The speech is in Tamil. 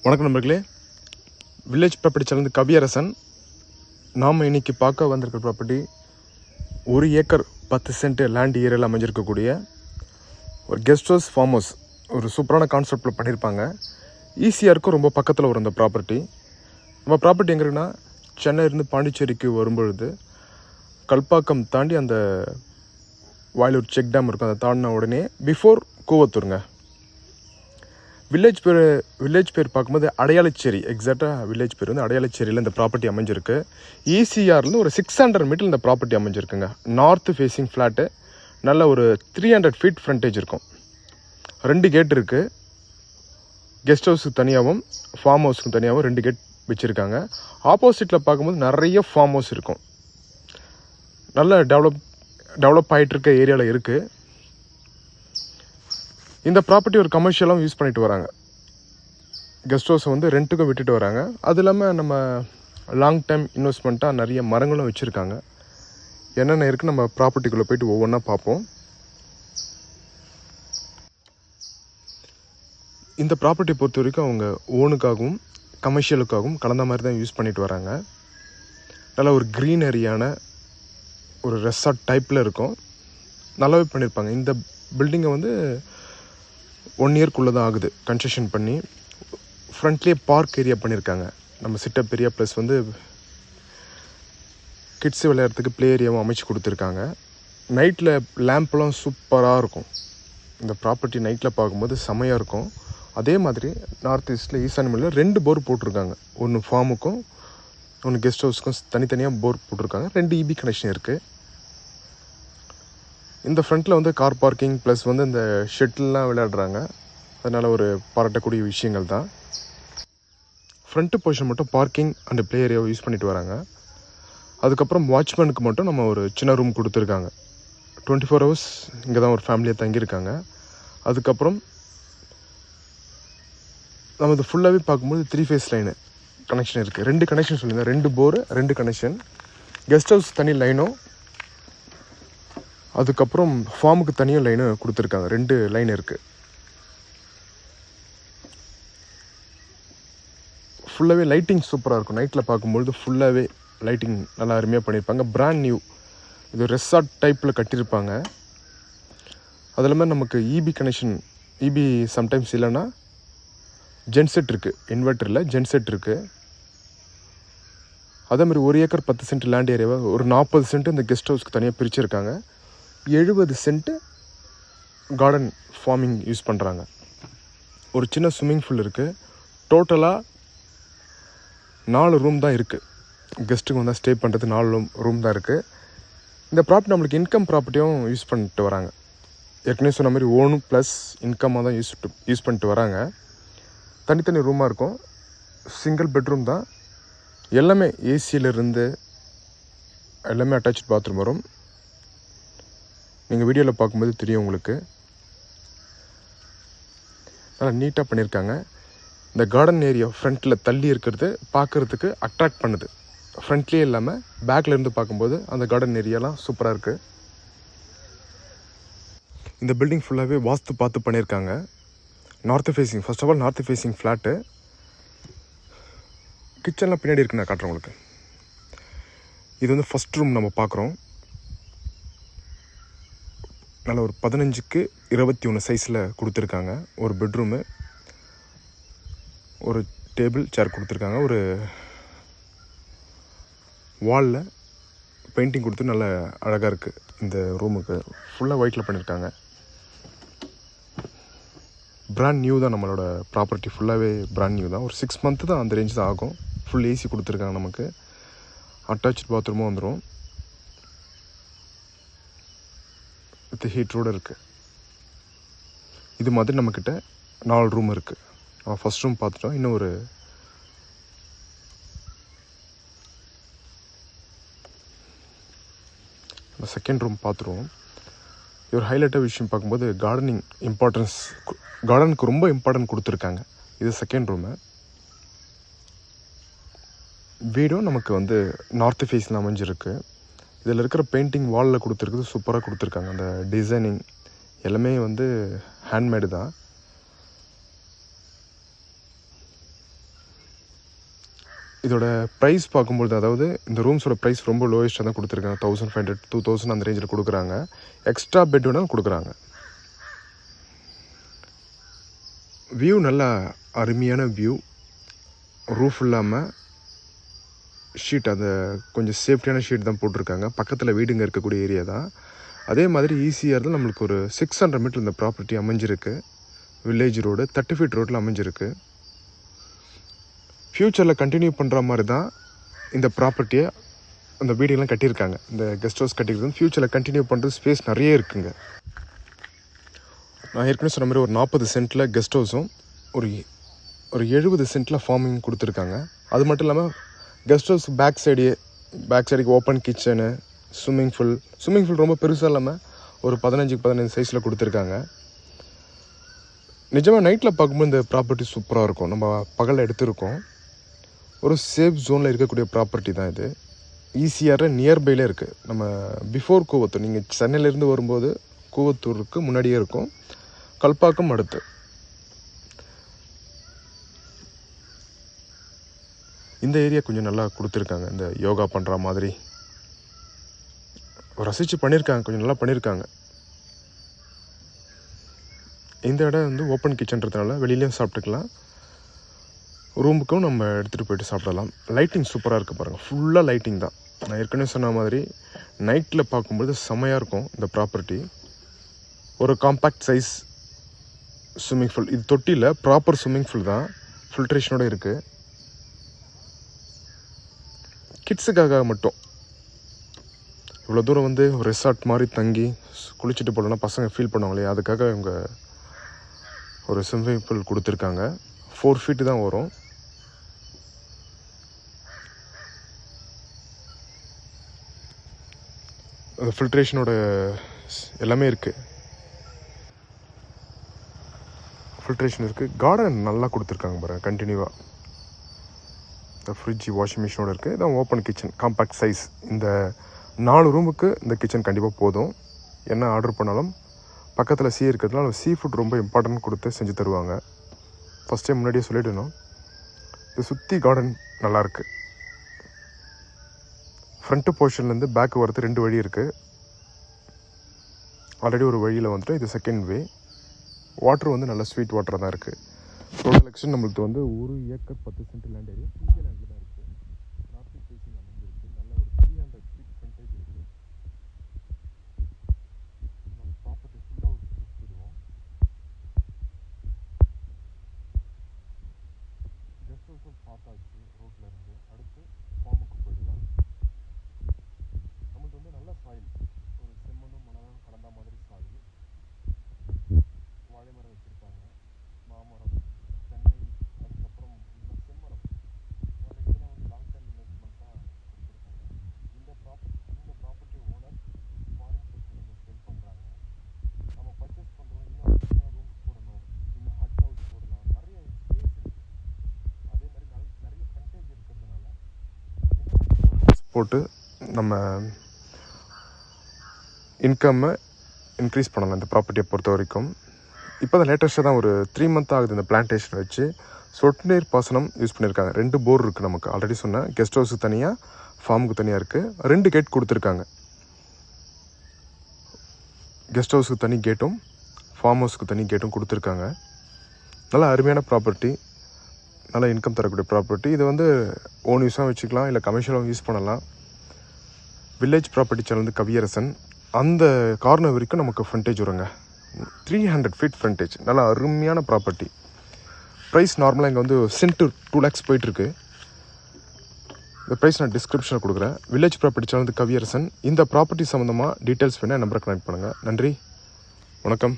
வணக்கம் நண்பர்களே, வில்லேஜ் ப்ராப்பர்ட்டி சேனல் கவியரசன். நாம் இன்றைக்கி பார்க்க வந்திருக்க ப்ராப்பர்ட்டி 1 ஏக்கர் 10 சென்ட் லேண்ட் ஏரியாவில் அமைஞ்சிருக்கக்கூடிய ஒரு கெஸ்ட் ஹவுஸ் ஃபார்ம் ஹவுஸ். ஒரு சூப்பரான கான்செப்டில் பண்ணியிருப்பாங்க. ஈஸியாக இருக்கும், ரொம்ப பக்கத்தில் வரும் இந்த ப்ராப்பர்ட்டி. நம்ம ப்ராப்பர்ட்டி எங்கே இருக்குன்னா, சென்னையிலேருந்து பாண்டிச்சேரிக்கு வரும்பொழுது கல்பாக்கம் தாண்டி அந்த வாயிலூர் செக் டேம் இருக்கும். அதை தாண்டின உடனே பிஃபோர் கூவத்தூருங்க. வில்லேஜ் பேர் பார்க்கும்போது அடையாளச்சேரி, எக்ஸாக்டாக வில்லேஜ் பேர் வந்து அடையாளச்சேரியில் இந்த ப்ராப்பர்ட்டி அமைஞ்சிருக்கு. ஈசிஆர்லேருந்து ஒரு 600 மீட்டர் இந்த ப்ராப்பர்ட்டி அமைஞ்சிருக்குங்க. நார்த்து ஃபேஸிங் ஃப்ளாட்டு, நல்ல ஒரு 300 ஃபீட் ஃப்ரண்டேஜ் இருக்கும். 2 கேட் இருக்குது. கெஸ்ட் ஹவுஸுக்கு தனியாகவும் ஃபார்ம் ஹவுஸுக்கு தனியாகவும் 2 கேட் வச்சுருக்காங்க. ஆப்போசிட்டில் பார்க்கும்போது நிறைய ஃபார்ம் ஹவுஸ் இருக்கும். நல்ல டெவலப் ஆகிட்டுருக்க ஏரியாவில் இருக்குது. இந்த ப்ராப்பர்ட்டி ஒரு கமர்ஷியலாகவும் யூஸ் பண்ணிட்டு வராங்க. கெஸ்ட் ஹவுஸை வந்து ரெண்ட்டுக்கும் விட்டுட்டு வராங்க. அது இல்லாமல் நம்ம லாங் டைம் இன்வெஸ்ட்மெண்ட்டாக நிறைய மரங்களும் வச்சுருக்காங்க. என்னென்ன இருக்குது நம்ம ப்ராப்பர்ட்டிக்குள்ளே போய்ட்டு ஒவ்வொன்றா பார்ப்போம். இந்த ப்ராப்பர்ட்டி பொறுத்த வரைக்கும் அவங்க ஓனுக்காகவும் கமர்ஷியலுக்காகவும் கலந்த மாதிரி தான் யூஸ் பண்ணிட்டு வராங்க. நல்ல ஒரு க்ரீனரியான ஒரு ரெசார்ட் டைப்பில் இருக்கும். நல்லாவே பண்ணியிருப்பாங்க. இந்த பில்டிங்கை வந்து 1 இயர்க்குள்ளே தான் ஆகுது கன்ஸ்ட்ரக்ஷன் பண்ணி. ஃப்ரண்ட்லேயே பார்க் ஏரியா பண்ணியிருக்காங்க. நம்ம சிட்டப் ஏரியா ப்ளஸ் வந்து கிட்ஸு விளையாடுறதுக்கு ப்ளே ஏரியாவும் அமைச்சு கொடுத்துருக்காங்க. நைட்டில் லேம்ப்லாம் சூப்பராக இருக்கும். இந்த ப்ராப்பர்ட்டி நைட்டில் பார்க்கும்போது செமையாக இருக்கும். அதே மாதிரி நார்த் ஈஸ்ட்டில் ஈசான்யமில் 2 போர் போட்டிருக்காங்க. ஒன்று ஃபார்முக்கும் ஒன்று கெஸ்ட் ஹவுஸுக்கும் தனித்தனியாக போர் போட்டிருக்காங்க. 2 EB கனெக்ஷன் இருக்குது. இந்த ஃப்ரண்ட்டில் வந்து கார் பார்க்கிங் ப்ளஸ் வந்து இந்த ஷெட்டில்லாம் விளையாடுறாங்க. அதனால் ஒரு பாராட்டக்கூடிய விஷயங்கள் தான். ஃப்ரண்ட்டு பொசிஷன் மட்டும் பார்க்கிங் அண்ட் ப்ளே ஏரியாவை யூஸ் பண்ணிட்டு வராங்க. அதுக்கப்புறம் வாட்ச்மேனுக்கு மட்டும் நம்ம ஒரு சின்ன ரூம் கொடுத்துருக்காங்க. 24 hours இங்கே தான் ஒரு ஃபேமிலியாக தங்கியிருக்காங்க. அதுக்கப்புறம் நம்ம இது ஃபுல்லாகவே பார்க்கும்போது 3 ஃபேஸ் லைனு கனெக்ஷன் இருக்குது. 2 கனெக்ஷன் சொல்லியிருந்தேன். 2 போரு 2 கனெக்ஷன். கெஸ்ட் ஹவுஸ் தனி லைனும் அதுக்கப்புறம் ஃபார்முக்கு தனியாக லைனு கொடுத்துருக்காங்க. 2 லைன் இருக்குது. ஃபுல்லாகவே லைட்டிங் சூப்பராக இருக்கும். நைட்டில் பார்க்கும்பொழுது ஃபுல்லாகவே லைட்டிங் நல்லா அருமையாக பண்ணியிருப்பாங்க. Brand new. இது ரெசார்ட் டைப்பில் கட்டியிருப்பாங்க. அது இல்லாமல் நமக்கு EB கனெக்ஷன், EB சம்டைம்ஸ் இல்லைன்னா ஜென்செட் இருக்குது. இன்வெர்ட்டரில் ஜென்செட் இருக்குது. அதேமாதிரி 1 ஏக்கர் 10 சென்ட் லேண்ட் ஏரியாவை ஒரு 40 சென்ட் இந்த கெஸ்ட் ஹவுஸ்க்கு தனியாக பிரிச்சுருக்காங்க. 70 சென்ட்டு கார்டன் ஃபார்மிங் யூஸ் பண்ணுறாங்க. ஒரு சின்ன ஸ்விம்மிங் பூல் இருக்குது. டோட்டலாக 4 ரூம் தான் இருக்குது. கெஸ்ட்டுக்கு வந்தால் ஸ்டே பண்ணுறது 4 ரூம் தான் இருக்குது. இந்த ப்ராப்பர்ட்டி நம்மளுக்கு இன்கம் ப்ராப்பர்ட்டியும் யூஸ் பண்ணிட்டு வராங்க. ஏற்கனவே சொன்ன மாதிரி ஓனும் ப்ளஸ் இன்கம்மாக தான் யூஸ் பண்ணிட்டு வராங்க. தனித்தனி ரூமாக இருக்கும். சிங்கிள் பெட்ரூம் தான். எல்லாமே ஏசியிலிருந்து எல்லாமே அட்டாச் பாத்ரூம் வரும். நீங்கள் வீடியோவில் பார்க்கும்போது தெரியும் உங்களுக்கு. நல்லா நீட்டாக பண்ணியிருக்காங்க. இந்த கார்டன் ஏரியா ஃப்ரண்ட்டில் தள்ளி இருக்கிறது பார்க்குறதுக்கு அட்ராக்ட் பண்ணுது. ஃப்ரண்ட்லேயே இல்லாமல் பேக்கில் இருந்து பார்க்கும்போது அந்த கார்டன் ஏரியாலாம் சூப்பராக இருக்குது. இந்த பில்டிங் ஃபுல்லாகவே வாஸ்து பார்த்து பண்ணியிருக்காங்க. North facing, first of all north facing flat. கிச்சன்லாம் பின்னாடி இருக்குன்னு நான் காட்டுறேன் உங்களுக்கு. இது வந்து ஃபஸ்ட் ரூம் நம்ம பார்க்குறோம். நல்ல ஒரு 15க்கு 21 சைஸில் கொடுத்துருக்காங்க. ஒரு பெட்ரூமு, ஒரு டேபிள் சேர் கொடுத்துருக்காங்க. ஒரு வாலில் பெயிண்டிங் கொடுத்து நல்ல அழகாக இருக்குது. இந்த ரூமுக்கு ஃபுல்லாக ஒயிட்டில் பண்ணியிருக்காங்க. பிராண்ட் நியூ தான். நம்மளோட ப்ராப்பர்ட்டி ஃபுல்லாகவே பிராண்ட் நியூ தான். ஒரு 6 மந்த்து தான் அந்த ரேஞ்ச் தான் ஆகும். ஃபுல் ஏசி கொடுத்துருக்காங்க. நமக்கு அட்டாச்சு பாத்ரூமும் வந்துடும். வித் ஹீட்டரோடு இருக்குது. இது மாதிரி நம்மக்கிட்ட 4 ரூம் இருக்குது. நம்ம ஃபஸ்ட் ரூம் பார்த்துட்டோம். இன்னும் ஒரு செகண்ட் ரூம் பார்த்துருவோம். ஒரு ஹைலைட்டாக விஷயம் பார்க்கும்போது கார்டனுக்கு ரொம்ப இம்பார்ட்டன்ட் கொடுத்துருக்காங்க. இது செகண்ட் ரூமு. வீடும் நமக்கு வந்து நார்த்து ஃபேஸில் அமைஞ்சிருக்கு. இதில் இருக்கிற பெயிண்டிங் வாலில் கொடுத்துருக்குது சூப்பராக கொடுத்துருக்காங்க. அந்த டிசைனிங் எல்லாமே வந்து ஹேண்ட்மேடு தான். இதோட ப்ரைஸ் பார்க்கும்பொழுது, அதாவது இந்த ரூம்ஸோட ப்ரைஸ் ரொம்ப லோயஸ்ட்டாக தான் கொடுத்துருக்காங்க. 1500 2000 அந்த ரேஞ்சில் கொடுக்குறாங்க. எக்ஸ்ட்ரா பெட் வேணாலும் கொடுக்குறாங்க. வியூ நல்லா அருமையான வியூ. ரூஃப் இல்லாமல் ஷீட், அந்த கொஞ்சம் சேஃப்டியான ஷீட் தான் போட்டிருக்காங்க. பக்கத்தில் வீடுங்க இருக்கக்கூடிய ஏரியா தான். அதே மாதிரி ஈஸியாக தான் நம்மளுக்கு ஒரு 600 மீட்டர் இந்த ப்ராப்பர்ட்டி அமைஞ்சிருக்கு. வில்லேஜ் ரோடு 30 ஃபீட் ரோட்டில் அமைஞ்சிருக்கு. ஃப்யூச்சரில் கண்டினியூ பண்ணுற மாதிரி தான் இந்த ப்ராப்பர்ட்டியை, அந்த வீடுகள்லாம் கட்டியிருக்காங்க. இந்த கெஸ்ட் ஹவுஸ் கட்டியிருக்கிறது ஃப்யூச்சரில் கண்டினியூ பண்ணுறது ஸ்பேஸ் நிறைய இருக்குங்க. நான் ஏற்கனவே சொன்ன மாதிரி ஒரு 40 சென்ட்டில் கெஸ்ட் ஹவுஸும் ஒரு 70 சென்ட்டில் ஃபார்மிங் கொடுத்துருக்காங்க. அது மட்டும் இல்லாமல் கெஸ்ட் ஹவுஸ் பேக் சைடுக்கு ஓப்பன் கிச்சனு, ஸ்விம்மிங் ஃபுல் ரொம்ப பெருசாக இல்லாமல் ஒரு 15 சைஸில் கொடுத்துருக்காங்க. நிஜமாக நைட்டில் பார்க்கும்போது இந்த ப்ராப்பர்ட்டி சூப்பராக இருக்கும். நம்ம பகலில் எடுத்திருக்கோம். ஒரு சேஃப் ஜோனில் இருக்கக்கூடிய ப்ராப்பர்ட்டி தான் இது. ஈஸியாக நியர்பைலே இருக்குது. நம்ம பிஃபோர் கூவத்தூர், நீங்கள் சென்னையிலேருந்து வரும்போது கூவத்தூருக்கு முன்னாடியே இருக்கும். கல்பாக்கம் அடுத்து. இந்த ஏரியா கொஞ்சம் நல்லா கொடுத்துருக்காங்க. இந்த யோகா பண்ணுற மாதிரி ரசித்து பண்ணியிருக்காங்க. கொஞ்சம் நல்லா பண்ணியிருக்காங்க. இந்த இடம் வந்து ஓப்பன் கிச்சன்றதுனால வெளியிலையும் சாப்பிட்டுக்கலாம். ரூமுக்கும் நம்ம எடுத்துகிட்டு போய்ட்டு சாப்பிடலாம். லைட்டிங் சூப்பராக இருக்குது பாருங்கள். ஃபுல்லாக லைட்டிங் தான். நான் ஏற்கனவே சொன்ன மாதிரி நைட்டில் பார்க்கும்போது செம்மையாக இருக்கும் இந்த ப்ராப்பர்ட்டி. ஒரு காம்பேக்ட் சைஸ் ஸ்விம்மிங் ஃபுல். இது தொட்டியில் ப்ராப்பர் ஸ்விம்மிங் ஃபுல் தான், ஃபில்ட்ரேஷனோடு இருக்குது. கிட்ஸுக்காக மட்டும் இவ்வளோ தூரம் வந்து ஒரு ரெசார்ட் மாதிரி தங்கி குளிச்சுட்டு போகலன்னா பசங்க ஃபீல் பண்ணுவாங்க இல்லையா, அதுக்காக இவங்க ஒரு ஸ்விம்மிங் பூல் கொடுத்துருக்காங்க. 4 ஃபீட்டு தான் வரும். ஃபில்ட்ரேஷனோட எல்லாமே இருக்குது. ஃபில்ட்ரேஷன் இருக்குது. கார்டன் நல்லா கொடுத்துருக்காங்க பாருங்கள் கண்டினியூவாக. இந்த ஃப்ரிட்ஜ், வாஷிங் மிஷினோடு இருக்குது. இதான் ஓப்பன் கிச்சன், காம்பேக்ட் சைஸ். இந்த 4 ரூமுக்கு இந்த கிச்சன் கண்டிப்பாக போதும். என்ன ஆர்டர் பண்ணாலும் பக்கத்தில் இருக்கிறதுனால சீ ஃபுட் ரொம்ப இம்பார்ட்டன்ட் கொடுத்து செஞ்சு தருவாங்க. ஃபஸ்ட் டைம் முன்னாடியே சொல்லிடணும். இது சுற்றி கார்டன் நல்லாயிருக்கு. ஃப்ரண்ட்டு போர்ஷன்லேருந்து பேக்கு வரது 2 வழி இருக்குது. ஆல்ரெடி ஒரு வழியில் வந்துட்டு இது செகண்ட் வே. வாட்டர் வந்து நல்லா ஸ்வீட் வாட்டராக தான் இருக்குது. டோட்டல் எக்ஸ்டென்ட் நம்மளுக்கு வந்து 1 acre 10 cent land area single லேண்டில் தான் இருக்குது. நார்த் ஃபேஸிங் அமைஞ்சிருக்கு. நல்ல ஒரு 300 ஃபீட் ஃப்ரண்டேஜ் இருக்குது. ப்ராப்பர்ட்டி ஃபுல்லாக ஒரு போயிடுவோம். கெஸ்ட் ஹவுஸும் பார்த்தாச்சு ரோட்டில் இருந்து. அடுத்து ஃபார்முக்கு போயிடலாம். நம்மளுக்கு வந்து நல்ல சாயில், ஒரு செம்மண்ணும் மணலும் கலந்த மாதிரி சாயில். வாழை மரம் வச்சுருக்காங்க, மாமரம், தென்னை, அதுக்கப்புறம் இன்னும் செம்மரம். இதெல்லாம் வந்து லாங் டைம் இன்வெஸ்ட்மெண்ட்டாக கொடுத்துருக்காங்க. இந்த ப்ராப்பர்ட்டி ஓனர் ஃபாரின் பர்சன் இங்கே செல் பண்ணுறாங்க. நம்ம பர்ச்சேஸ் பண்ணுறோம், இன்னும் அடிஷனல் ரூம்ஸ் போடணும், இன்னும் ஹட் ஹவுஸ் போடலாம், நிறைய ஸ்பேஸ் இருக்குது. அதே மாதிரி நிறைய ஃப்ரண்டேஜ் இருக்கிறதுனால போட்டு நம்ம இன்கம்மை இன்க்ரீஸ் பண்ணலாம் இந்த ப்ராப்பர்ட்டியை பொறுத்த வரைக்கும். இப்போ தான் லேட்டஸ்ட்டாக தான் ஒரு 3 மந்த் ஆகுது இந்த பிளான்டேஷன் வச்சு. சொட்டு நீர் பாசனம் யூஸ் பண்ணியிருக்காங்க. 2 போர் இருக்குது நமக்கு. ஆல்ரெடி சொன்னேன், கெஸ்ட் ஹவுஸுக்கு தனியாக, ஃபார்முக்கு தனியாக இருக்குது. 2 கேட் கொடுத்துருக்காங்க. கெஸ்ட் ஹவுஸுக்கு தனி கேட்டும் ஃபார்ம் ஹவுஸுக்கு தனி கேட்டும் கொடுத்துருக்காங்க. நல்லா அருமையான ப்ராப்பர்ட்டி, நல்லா இன்கம் தரக்கூடிய ப்ராப்பர்ட்டி. இது வந்து ஓன் யூஸாக வச்சுக்கலாம், இல்லை கமர்ஷியலாகவும் யூஸ் பண்ணலாம். வில்லேஜ் ப்ராப்பர்ட்டி சேனல் வந்து கவியரசன். அந்த கார்னர் வரைக்கும் நமக்கு ஃப்ரண்டேஜ் வருங்க. 300 ஃபீட் ஃப்ரண்டேஜ். நல்லா அருமையான ப்ராப்பர்ட்டி. ப்ரைஸ் நார்மலாக இங்கே வந்து சென்ட்டு 2 lakhs போயிட்டுருக்கு. இந்த ப்ரைஸ் நான் டிஸ்கிரிப்ஷனில் கொடுக்குறேன். வில்லேஜ் ப்ராப்பர்ட்டி சேனல் வந்து கவியரசன். இந்த ப்ராப்பர்ட்டி சம்மந்தமாக டீட்டெயில்ஸ் வேணால் நம்பரை கனெக்ட் பண்ணுங்கள். நன்றி, வணக்கம்.